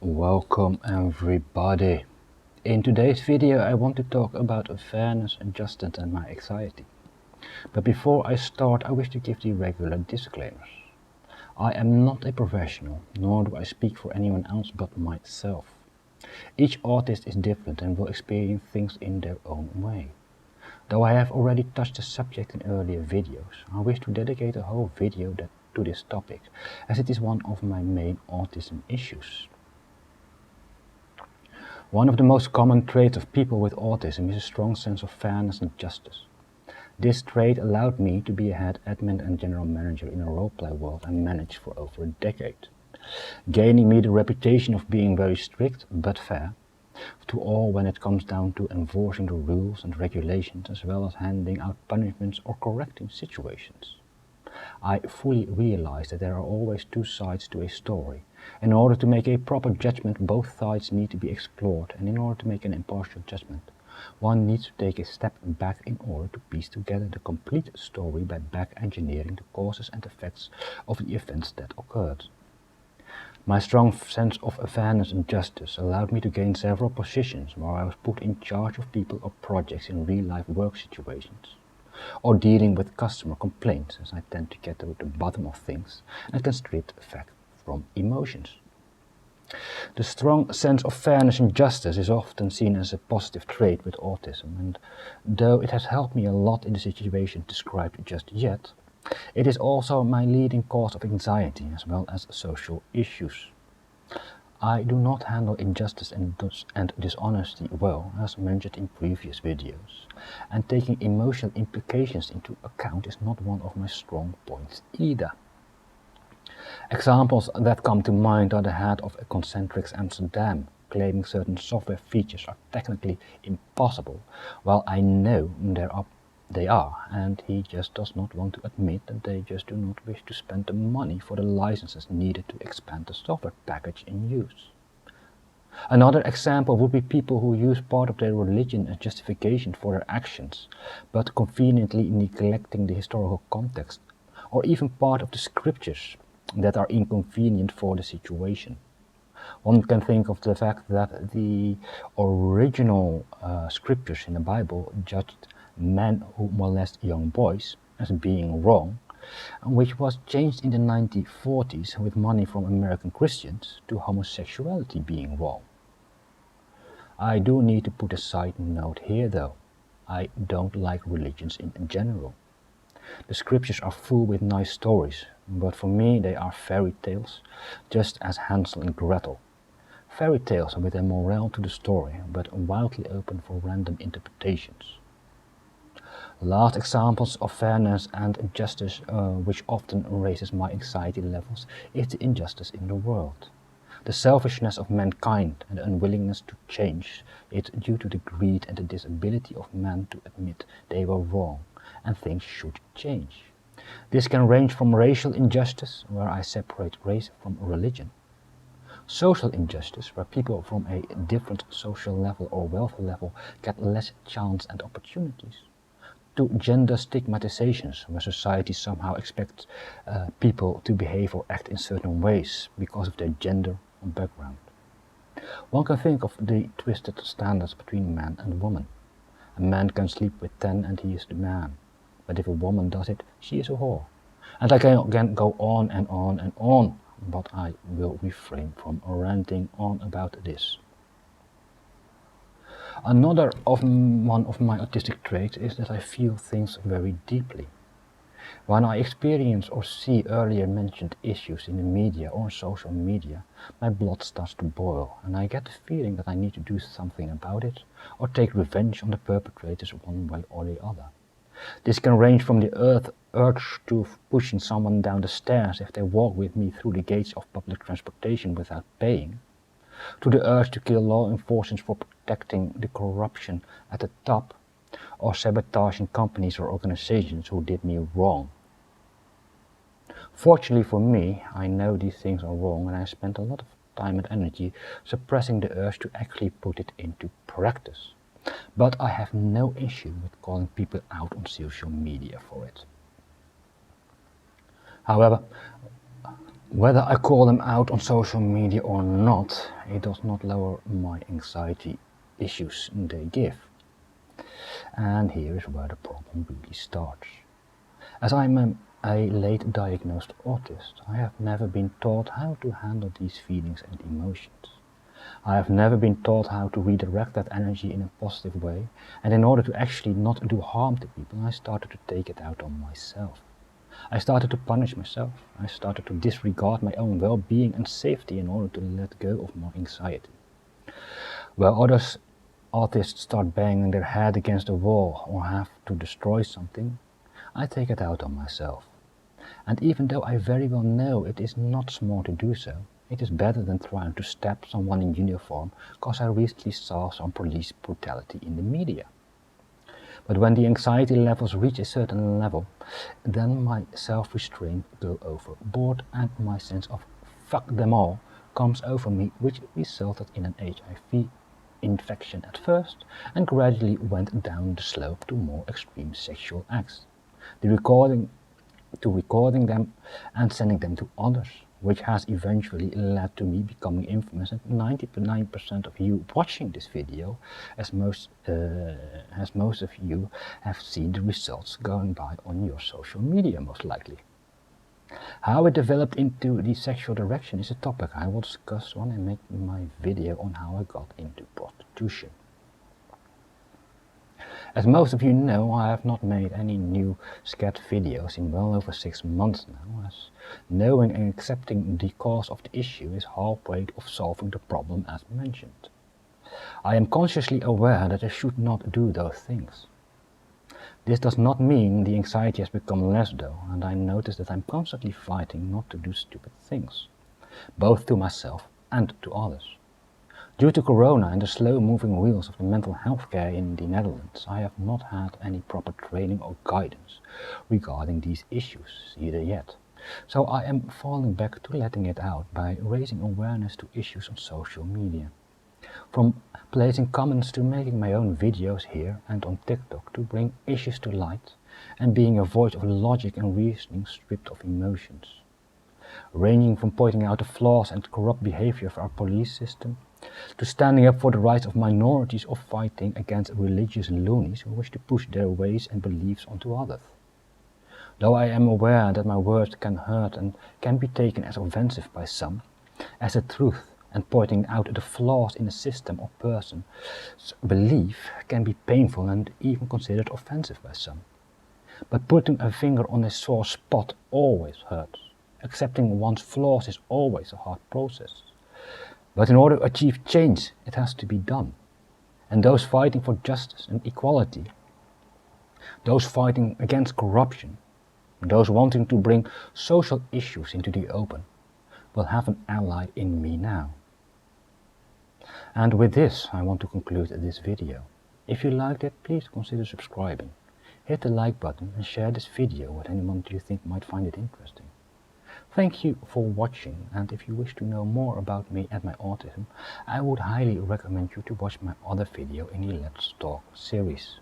Welcome everybody. In today's video I want to talk about fairness, justice and my anxiety. But before I start I wish to give the regular disclaimers. I am not a professional, nor do I speak for anyone else but myself. Each autist is different and will experience things in their own way. Though I have already touched the subject in earlier videos, I wish to dedicate a whole video to this topic, as it is one of my main autism issues. One of the most common traits of people with autism is a strong sense of fairness and justice. This trait allowed me to be a head admin and general manager in a roleplay world I managed for over a decade, gaining me the reputation of being very strict but fair to all when it comes down to enforcing the rules and regulations, as well as handing out punishments or correcting situations. I fully realize that there are always two sides to a story. In order to make a proper judgment, both sides need to be explored, and in order to make an impartial judgment, one needs to take a step back in order to piece together the complete story by back engineering the causes and effects of the events that occurred. My strong sense of fairness and justice allowed me to gain several positions where I was put in charge of people or projects in real-life work situations, or dealing with customer complaints, as I tend to get to the bottom of things and can strip fact from emotions. The strong sense of fairness and justice is often seen as a positive trait with autism, and though it has helped me a lot in the situation described just yet, it is also my leading cause of anxiety as well as social issues. I do not handle injustice and dishonesty well, as mentioned in previous videos, and taking emotional implications into account is not one of my strong points either. Examples that come to mind are the head of Concentrix Amsterdam claiming certain software features are technically impossible, while I know they are, and he just does not want to admit that they just do not wish to spend the money for the licenses needed to expand the software package in use. Another example would be people who use part of their religion as justification for their actions, but conveniently neglecting the historical context, or even part of the scriptures that are inconvenient for the situation. One can think of the fact that the original scriptures in the Bible judged men who molest young boys as being wrong, which was changed in the 1940s with money from American Christians to homosexuality being wrong. I do need to put a side note here though. I don't like religions in general. The scriptures are full with nice stories, but for me they are fairy tales, just as Hansel and Gretel. Fairy tales with a moral to the story, but wildly open for random interpretations. Last examples of fairness and justice which often raises my anxiety levels is the injustice in the world. The selfishness of mankind and the unwillingness to change it due to the greed and the disability of man to admit they were wrong and things should change. This can range from racial injustice, where I separate race from religion, social injustice, where people from a different social level or wealth level get less chance and opportunities, to gender stigmatizations, where society somehow expects people to behave or act in certain ways because of their gender or background. One can think of the twisted standards between man and woman. A man can sleep with 10 and he is the man, but if a woman does it, she is a whore. And I can again go on and on and on, but I will refrain from ranting on about this. Another one of my autistic traits is that I feel things very deeply. When I experience or see earlier mentioned issues in the media or social media, my blood starts to boil and I get the feeling that I need to do something about it or take revenge on the perpetrators one way or the other. This can range from the urge to pushing someone down the stairs if they walk with me through the gates of public transportation without paying, to the urge to kill law enforcement for protecting the corruption at the top, or sabotaging companies or organizations who did me wrong. Fortunately for me, I know these things are wrong and I spent a lot of time and energy suppressing the urge to actually put it into practice. But I have no issue with calling people out on social media for it. However, Whether I call them out on social media or not, it does not lower my anxiety issues they give. And here is where the problem really starts. As I'm a late diagnosed autist, I have never been taught how to handle these feelings and emotions. I have never been taught how to redirect that energy in a positive way, and in order to actually not do harm to people, I started to take it out on myself. I started to punish myself. I started to disregard my own well-being and safety in order to let go of my anxiety. While others autists start banging their head against a wall or have to destroy something, I take it out on myself. And even though I very well know it is not smart to do so, it is better than trying to stab someone in uniform, because I recently saw some police brutality in the media. But when the anxiety levels reach a certain level, then my self-restraint goes overboard and my sense of fuck them all comes over me, which resulted in an HIV infection at first and gradually went down the slope to more extreme sexual acts. Recording them and sending them to others, which has eventually led to me becoming infamous, and 99% of you watching this video, as most of you have seen the results going by on your social media most likely. How it developed into the sexual direction is a topic I will discuss when I make my video on how I got into prostitution. As most of you know, I have not made any new scat videos in well over 6 months now, as knowing and accepting the cause of the issue is halfway of solving the problem as mentioned. I am consciously aware that I should not do those things. This does not mean the anxiety has become less though, and I notice that I'm constantly fighting not to do stupid things, both to myself and to others. Due to Corona and the slow-moving wheels of the mental health care in the Netherlands, I have not had any proper training or guidance regarding these issues either yet. So I am falling back to letting it out by raising awareness to issues on social media. From placing comments to making my own videos here and on TikTok to bring issues to light, and being a voice of logic and reasoning stripped of emotions. Ranging from pointing out the flaws and corrupt behavior of our police system, to standing up for the rights of minorities or fighting against religious loonies who wish to push their ways and beliefs onto others. Though I am aware that my words can hurt and can be taken as offensive by some, as a truth and pointing out the flaws in a system or person's belief can be painful and even considered offensive by some. But putting a finger on a sore spot always hurts. Accepting one's flaws is always a hard process. But in order to achieve change, it has to be done. And those fighting for justice and equality, those fighting against corruption, those wanting to bring social issues into the open, will have an ally in me now. And with this, I want to conclude this video. If you liked it, please consider subscribing. Hit the like button and share this video with anyone you think might find it interesting. Thank you for watching, and if you wish to know more about me and my autism, I would highly recommend you to watch my other video in the Let's Talk series.